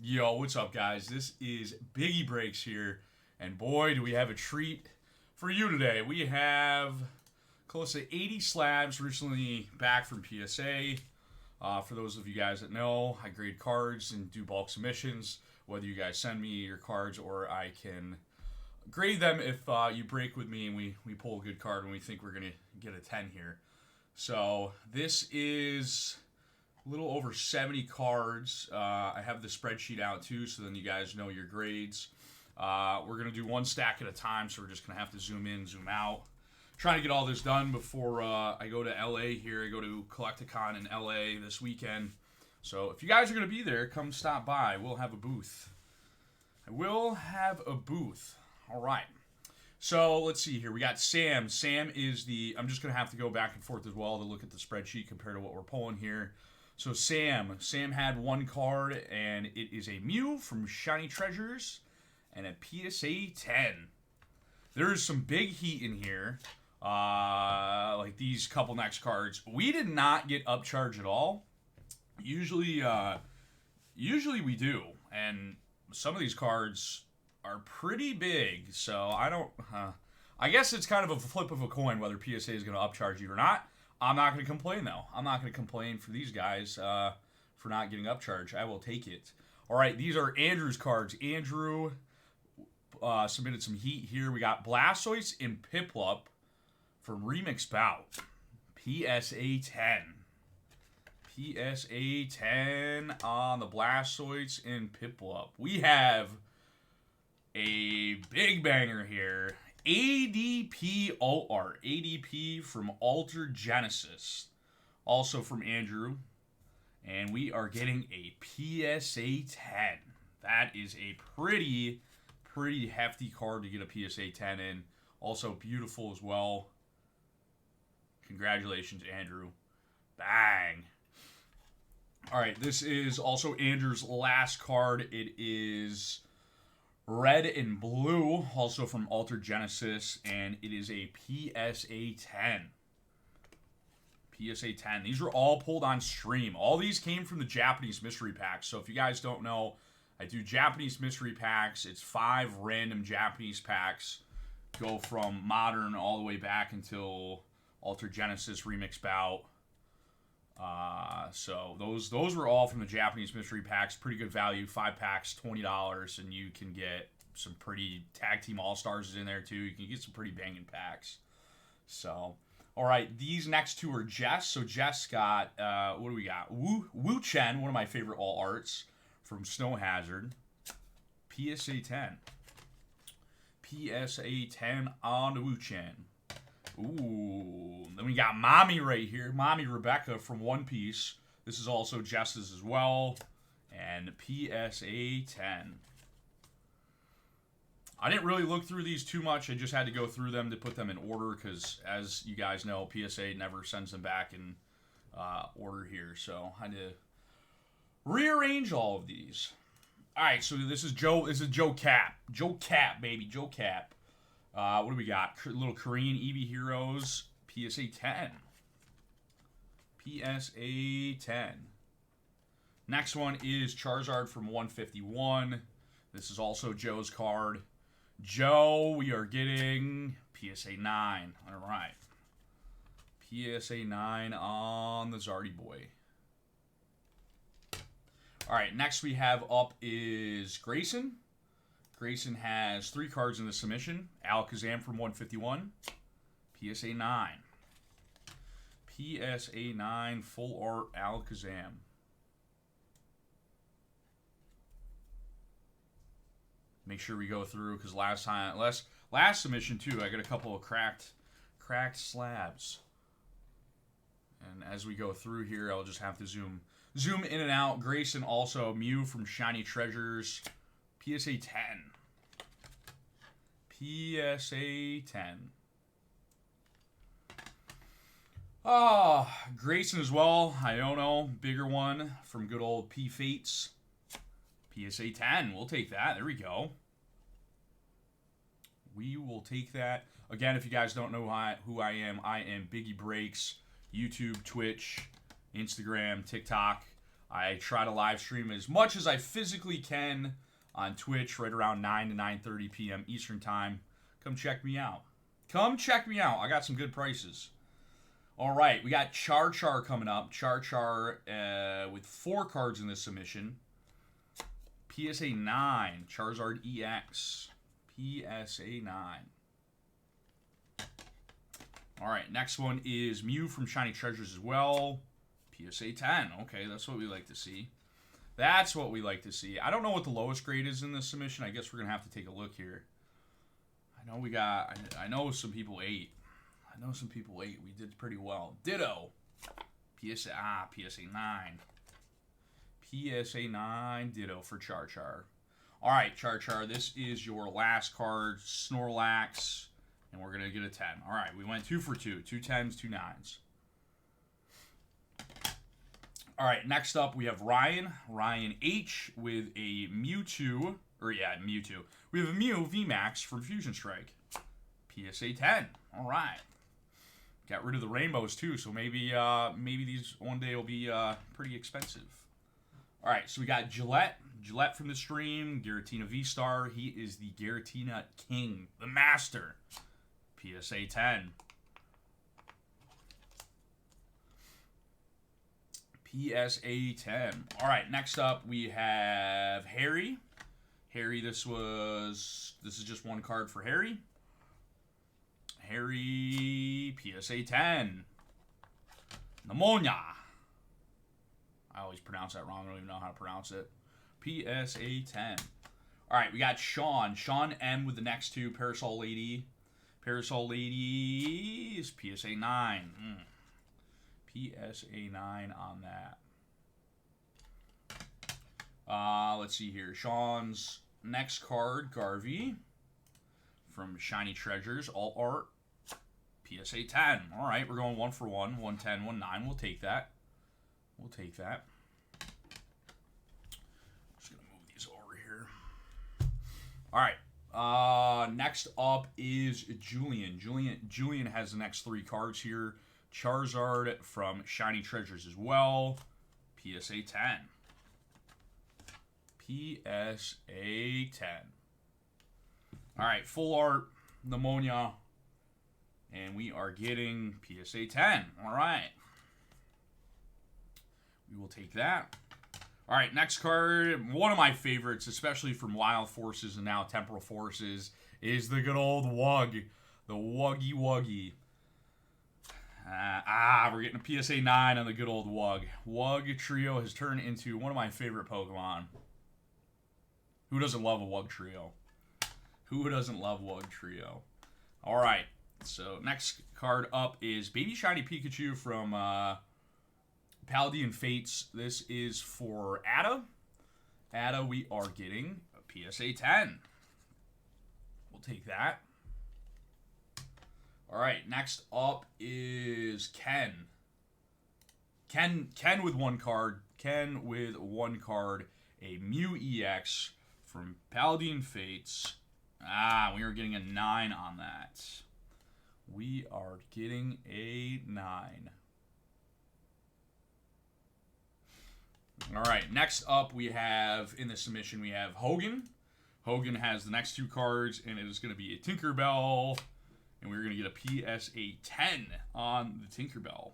Yo, what's up, guys? This is Biggie Breaks here, and boy, do we have a treat for you today. We have close to 80 slabs recently back from PSA. For those of you guys that know, I grade cards and do bulk submissions, whether you guys send me your cards or I can grade them if you break with me and we pull a good card and we think we're going to get a 10 here. So this is a little over 70 cards. I have the spreadsheet out too, so then you guys know your grades. We're going to do one stack at a time, so we're just going to have to zoom in, zoom out. Trying to get all this done before I go to LA here. I go to Collecticon in LA this weekend. So if you guys are going to be there, come stop by. We'll have a booth. I will have a booth. All right. So let's see here. We got Sam. Sam is the... I'm just going to have to go back and forth as well to look at the spreadsheet compared to what we're pulling here. So Sam had one card, and it is a Mew from Shiny Treasures and a PSA 10. There is some big heat in here, like these couple next cards. We did not get upcharge at all. Usually we do, and some of these cards are pretty big. So I guess it's kind of a flip of a coin whether PSA is going to upcharge you or not. I'm not going to complain, though. I'm not going to complain for these guys for not getting upcharge. I will take it. All right, these are Andrew's cards. Andrew submitted some heat here. We got Blastoise and Piplup from Remix Bout. PSA 10. PSA 10 on the Blastoise and Piplup. We have a big banger here. ADP Alt Art. ADP from Alter Genesis. Also from Andrew. And we are getting a PSA 10. That is a pretty hefty card to get a PSA 10 in. Also beautiful as well. Congratulations, Andrew. Bang. Alright, this is also Andrew's last card. It is red and blue, also from Alter Genesis, and it is a PSA 10. PSA 10. These were all pulled on stream. All these came from the Japanese mystery packs. So if you guys don't know, I do Japanese mystery packs. It's 5 random Japanese packs. Go from modern all the way back until Alter Genesis Remix Bout. So those were all from the Japanese mystery packs. Pretty good value. 5 packs, $20, and you can get some pretty tag team all-stars in there too. You can get some pretty banging packs. So, all right, these next two are Jess. So Jess got what do we got? Wu Chen, one of my favorite all arts from Snow Hazard. PSA 10. PSA 10 on the Wu Chen. Ooh, then we got Mommy right here. Mommy Rebecca from One Piece. This is also Jess's as well. And PSA 10. I didn't really look through these too much. I just had to go through them to put them in order because, as you guys know, PSA never sends them back in order here. So I had to rearrange all of these. All right, so this is Joe. This is Joe Cap. Joe Cap, baby. Joe Cap. What do we got? Little Korean Eevee Heroes. PSA 10. PSA 10. Next one is Charizard from 151. This is also Joe's card. Joe, we are getting PSA 9. All right. PSA 9 on the Zardy boy. All right, next we have up is Grayson. Grayson has 3 cards in the submission. Alakazam from 151. PSA 9. PSA 9 full art Alakazam. Make sure we go through because last submission too, I got a couple of cracked slabs. And as we go through here, I'll just have to zoom in and out. Grayson also Mew from Shiny Treasures. PSA 10. PSA 10. Grayson as well. I don't know. Bigger one from good old P Fates. PSA 10. We'll take that. There we go. We will take that. Again, if you guys don't know who I am Biggie Breaks. YouTube, Twitch, Instagram, TikTok. I try to live stream as much as I physically can on Twitch right around 9 to 9:30 p.m. Eastern Time. Come check me out. Come check me out. I got some good prices. All right, we got Char coming up. Char with 4 cards in this submission. PSA 9, Charizard EX. PSA 9. All right, next one is Mew from Shiny Treasures as well. PSA 10. Okay, that's what we like to see. That's what we like to see. I don't know what the lowest grade is in this submission. I guess we're going to have to take a look here. I know some people 8. I know some people 8. We did pretty well. Ditto. PSA 9. PSA 9 Ditto for Char. All right, Char, this is your last card, Snorlax, and we're going to get a 10. All right, we went 2 for 2. 2 10s, 2 9s. All right, next up we have Ryan H with a Mewtwo. We have a Mew VMAX from Fusion Strike. PSA 10. All right. Got rid of the rainbows too, so maybe these one day will be pretty expensive. All right, so we got Gillette from the stream, Giratina V-Star. He is the Giratina King, the Master. PSA 10. PSA 10. All right, next up we have Harry. This is just one card for Harry. Harry, PSA 10. Pneumonia. I always pronounce that wrong. I don't even know how to pronounce it. PSA 10. All right, we got Sean M with the next 2. Parasol Lady is PSA 9. PSA 9 on that. Let's see here. Sean's next card, Garvey from Shiny Treasures, Alt Art. PSA 10. All right, we're going 1 for 1. 110, 19. We'll take that. Just going to move these over here. All right. Next up is Julian. Julian has the next 3 cards here. Charizard from Shiny Treasures as well. PSA 10. PSA 10. All right, full art, Pneumonia, and we are getting PSA 10. All right. We will take that. All right, next card, one of my favorites, especially from Wild Forces and now Temporal Forces, is the good old Wug. The Wuggy. We're getting a PSA 9 on the good old Wug. Wug Trio has turned into one of my favorite Pokemon. Who doesn't love a Wug Trio? Who doesn't love Wug Trio? All right, so next card up is Baby Shiny Pikachu from Paladin Fates. This is for Ada. Ada, we are getting a PSA 10. We'll take that. All right, next up is Ken. Ken with 1 card. A Mew EX from Paladin Fates. We are getting a 9 on that. We are getting a 9. All right, next up we have, in the submission, we have Hogan. Hogan has the next 2 cards, and it is going to be a Tinkerbell, and we're going to get a PSA 10 on the Tinkerbell.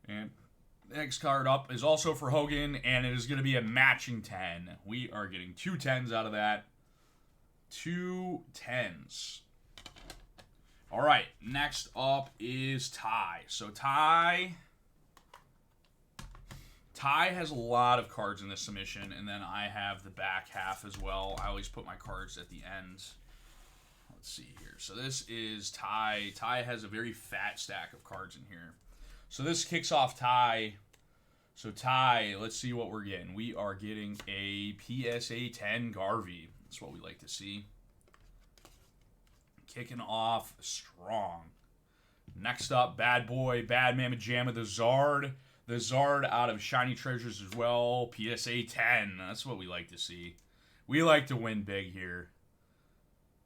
And the next card up is also for Hogan, and it is going to be a matching 10. We are getting 2 10s out of that. 2 10s. All right, next up is Ty. So Ty has a lot of cards in this submission, and then I have the back half as well. I always put my cards at the end. Let's see here. So this is Ty. Ty has a very fat stack of cards in here. So this kicks off Ty. So Ty, let's see what we're getting. We are getting a PSA 10 Garvey. That's what we like to see. Kicking off strong. Next up, Bad Boy, Bad Mama Jamma, the Zard. The Zard out of Shiny Treasures as well. PSA 10. That's what we like to see. We like to win big here.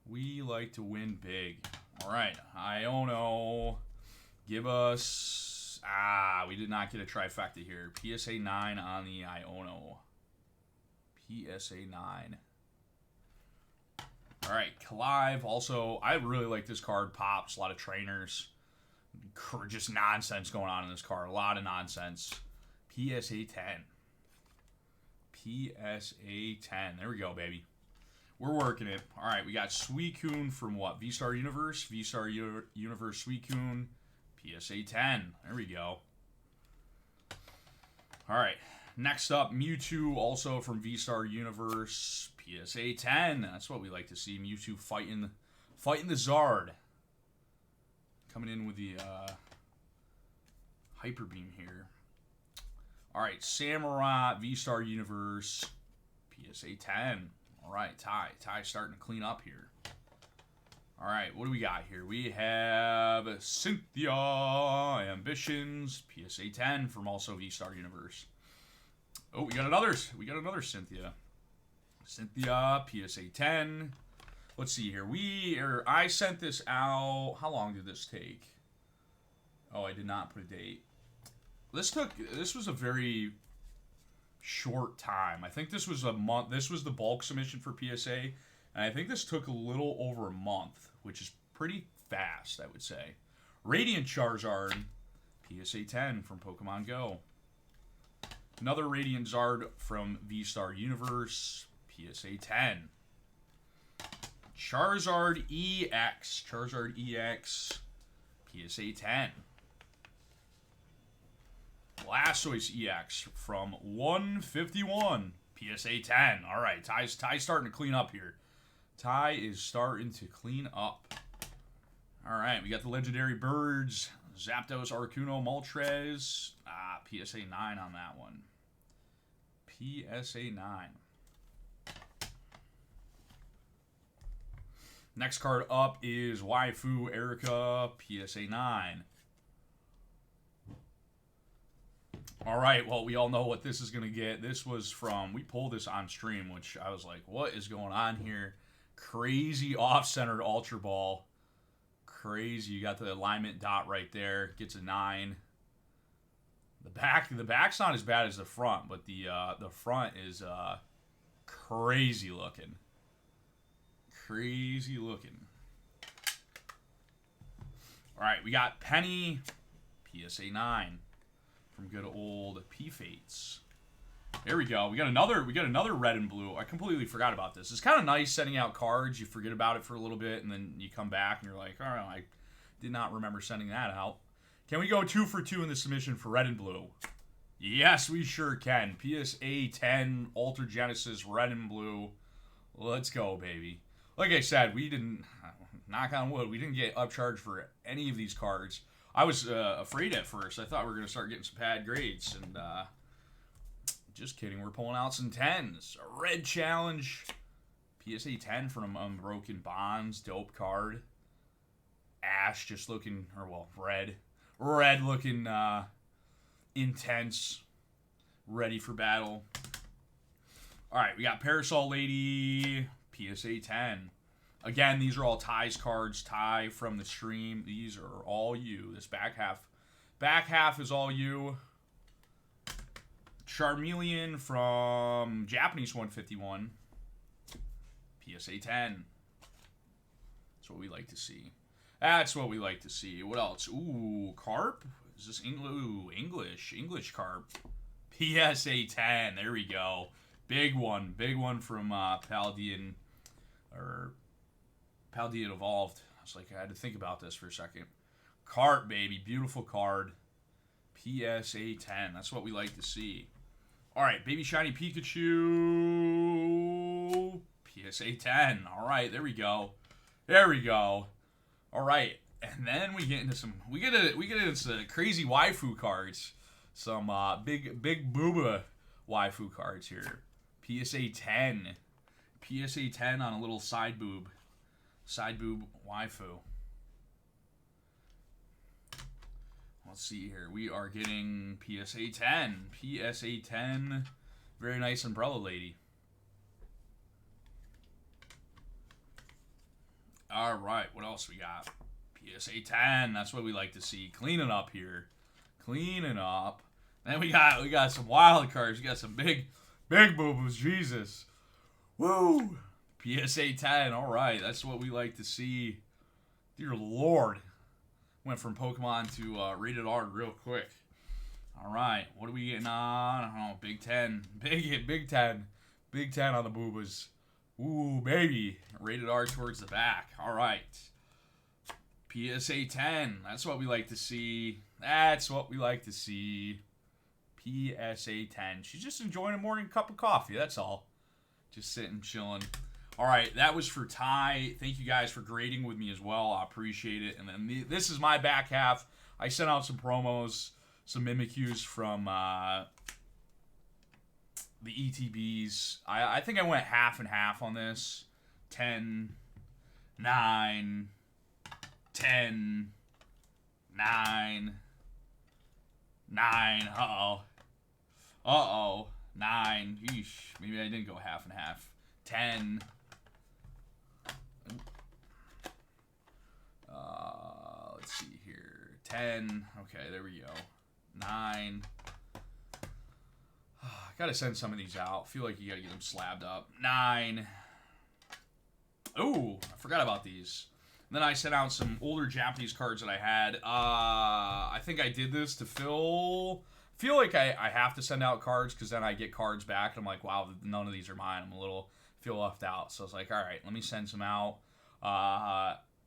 We like to win big. All right, Iono, give us Ah, we did not get a trifecta here. PSA 9 on the Iono. PSA 9. All right, Clive. Also, I really like this card. Pops, a lot of trainers. Just nonsense going on in this card. A lot of nonsense. PSA 10. PSA 10. There we go, baby. We're working it. All right, we got Suicune from what? V-Star Universe? V-Star Universe Suicune. PSA 10. There we go. All right. Next up, Mewtwo, also from V-Star Universe. PSA 10. That's what we like to see. Mewtwo fighting the Zard. Coming in with the Hyper Beam here. All right, Samurai, V-Star Universe. PSA 10. All right, Ty. Ty's starting to clean up here. All right, what do we got here? We have Cynthia Ambitions, PSA 10 from also V-Star Universe. Oh, we got another Cynthia. Cynthia, PSA 10. Let's see here. I sent this out. How long did this take? Oh, I did not put a date. This was a very short time. I think this was a month. This was the bulk submission for PSA, and I think this took a little over a month, which is pretty fast, I would say. Radiant Charizard, PSA 10 from Pokemon Go. Another Radiant Zard from V-Star Universe, PSA 10. Charizard EX, PSA 10. Blastoise EX from 151, PSA 10. All right, Ty's starting to clean up here. Ty is starting to clean up. All right, we got the legendary birds. Zapdos, Articuno, Moltres. PSA 9 on that one. PSA 9. Next card up is Waifu Erica, PSA 9. All right, well, we all know what this is going to get. This was from, we pulled this on stream, which I was like, what is going on here? Crazy off-centered Ultra Ball. Crazy. You got the alignment dot right there. Gets a 9. The back's not as bad as the front, but the front is crazy looking. Crazy looking. All right, we got Penny, PSA 9 from good old P-Fates. There we go. We got another red and blue. I completely forgot about this. It's kind of nice sending out cards. You forget about it for a little bit, and then you come back and you're like, all right, I did not remember sending that out. Can we go 2 for 2 in the submission for red and blue? Yes, we sure can. PSA 10 Ultra Genesis red and blue. Let's go, baby. Like I said, we didn't, knock on wood, we didn't get upcharged for any of these cards. I was afraid at first. I thought we were going to start getting some bad grades, and just kidding. We're pulling out some 10s. A red challenge. PSA 10 from Unbroken Bonds. Dope card. Ash just looking, or well, red. Red looking intense. Ready for battle. All right, we got Parasol Lady. PSA 10. Again, these are all Ty's cards. Ty from the stream. These are all you. This back half is all you. Charmeleon from Japanese 151. PSA 10. That's what we like to see. That's what we like to see. What else? Ooh, Carp? Is this English Carp. PSA 10. There we go. Big one from Paldean, or Paldean Evolved. I was like, I had to think about this for a second. Carp, baby. Beautiful card. PSA 10. That's what we like to see. All right, Baby Shiny Pikachu. PSA 10. All right, there we go. There we go. All right, and then we get into some. We get into some crazy waifu cards. Some big booba waifu cards here. PSA 10. PSA 10 on a little side boob. Side boob waifu. Let's see here. We are getting PSA 10. PSA 10. Very nice umbrella lady. All right. What else we got? PSA 10. That's what we like to see. Cleaning up here. Cleaning up. Then we got some wild cards. We got some big boo-boos. Jesus. Woo! PSA 10. All right. That's what we like to see. Dear Lord. Went from Pokemon to rated R real quick. All right. What are we getting on? Oh, Big 10. Big 10. Big 10 on the boobas. Ooh, baby. Rated R towards the back. All right. PSA 10. That's what we like to see. That's what we like to see. PSA 10. She's just enjoying a morning cup of coffee. That's all. Just sitting, chilling. All right. That was for Ty. Thank you guys for grading with me as well. I appreciate it. And then this is my back half. I sent out some promos, some Mimikyus from the ETBs. I think I went half and half on this. 10, 9, 10, 9, 9. Uh-oh. 9. Yeesh. Maybe I didn't go half and half. 10. Let's see here. 10. Okay, there we go. 9. Gotta send some of these out. Feel like you gotta get them slabbed up. 9. Ooh, I forgot about these. And then I sent out some older Japanese cards that I had. I think I did this to feel like I have to send out cards because then I get cards back and I'm like, wow, none of these are mine. I'm a little feel left out. So I was like, all right, let me send some out.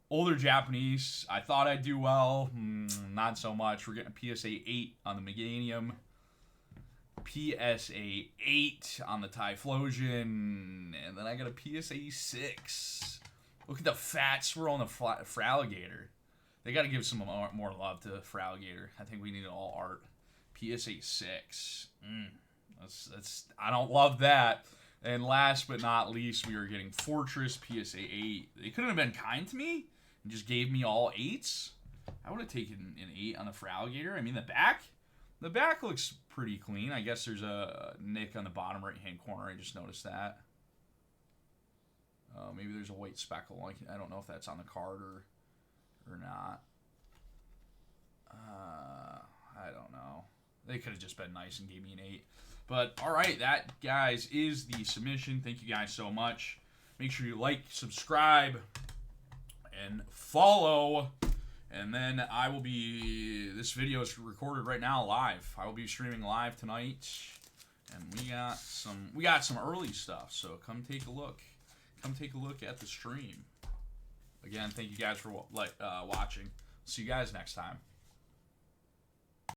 Older Japanese. I thought I'd do well. Not so much. We're getting a PSA 8 on the Meganium. PSA 8 on the Typhlosion. And then I got a PSA 6. Look at the fat swirl on the Fraligator. They got to give some more love to Fraligator. I think we need all art. PSA 6. That's I don't love that. And last but not least, we are getting Fortress PSA 8. They couldn't have been kind to me and just gave me all 8s. I would have taken an 8 on the Fraligator. I mean, the back looks pretty clean. I guess there's a nick on the bottom right-hand corner. I just noticed that. Maybe there's a white speckle. I don't know if that's on the card or not. I don't know. They could have just been nice and gave me an 8. But, all right, that, guys, is the submission. Thank you guys so much. Make sure you like, subscribe, and follow. And then I will be, this video is recorded right now live. I will be streaming live tonight. And we got some early stuff, so come take a look. Come take a look at the stream. Again, thank you guys for watching. See you guys next time.